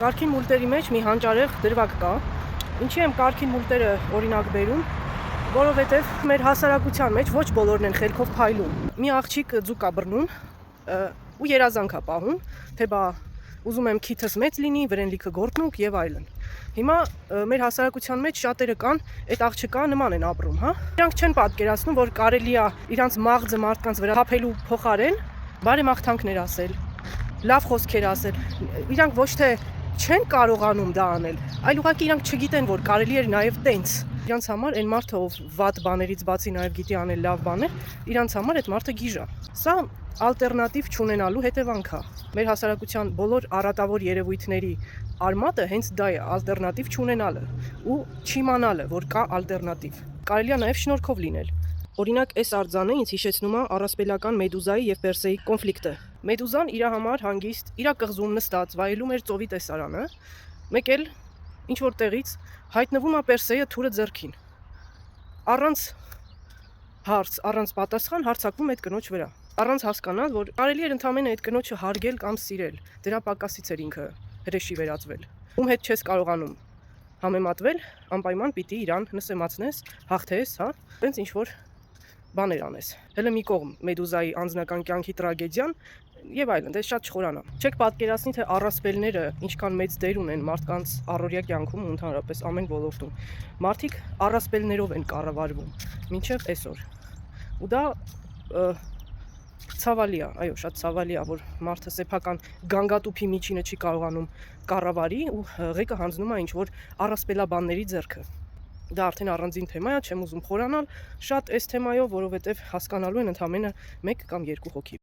Կարգին մուլտերի մեջ մի հանճարեղ դրվագ կա։ Ինչի եմ կարգին մուլտերը օրինակ բերում, որովհետև մեր հասարակության մեջ ոչ բոլորն են խելքով փայլում։ Մի աղջիկ ձուկ է բռնում ու երազանք է պահում, թե բա ուզում եմ քիթս մեծ լինի, վրեն լիքը գործնուկ եւ այլն։ Հիմա մեր հասարակության մեջ շատերը կան, այդ աղջկա նման են ապրում, հա։ Իրանք չեն պատկերացնում, որ կարելի է իրանց մաղձը մարդկանց վրա թափելու փոխարեն բարեմաղթանքներ ասել, լավ խոսքեր ասել։ Իրանք ոչ թե չեն կարողանում դա անել, այլ ուղղակի իրանք չգիտեն, որ կարելի է նաև տենց։ Իրանց համար այն մարդը, ով վատ բաներից բացի նաև գիտի անել լավ բաներ, իրանց համար այդ մարդը գիժ է։ Սա ալտերնատիվ չունենալու հետևանք է։ Մեր հասարակության բոլոր առատավոր երևույթների արմատը հենց դա է, ալտերնատիվ չունենալը ու չիմանալը, որ կա ալտերնատիվ։ Կարելի է նաև շնորհքով լինել։ Օրինակ, այս արձանը ինձ հիշեցնում է առասպելական Մեդուզայի եւ Պերսեի կոնֆլիկտը։ Մեդուզան իր համար հանգիստ, իր կղզում նստած վայելում էր ծովի տեսարանը, մեկ էլ ինչ որ տեղից հայտնվում է Պերսեյը թուրը ձեռքին։ Առանց հարց, առանց պատասխան հարձակվում այդ կնոջ վրա։ Առանց հասկանալ, որ կարելի էր ընդամենը այդ կնոջը հարգել կամ սիրել։ Դրա պակասից էր ինքը հրեշի վերածվել։ Ում հետ չես կարողանում համեմատվել, անպայման պիտի իրան նսեմացնես, հաղթես, հա։ Տենց ինչ որ բաներ անես։ Հələ մի կողմ Մեդուզայի անձնական կյանքի տրագեդիան եւ այլն, դե շատ չխորանա։ Չեք պատկերացնի, թե առասպելները ինչքան մեծ դեր ունեն մարդկանց առօրյա կյանքում ու ընդհանրապես ամեն ոլորտում։ Մարդիկ առասպելներով են կառավարվում մինչև այսօր։ Ու դա ցավալի է, այո, շատ ցավալի է, որ մարդը սեփական գանգատուփի միջինը չի կարողանում կառավարի ու ղեկը հանձնում է ինչ որ առասպելաբանների ձեռքը։ Դա արդեն առանձին թեմա է, չեմ ուզում խորանալ շատ այս թեմայով, որովհետև հասկանալու են ընդամենը 1 կամ 2 հոգի։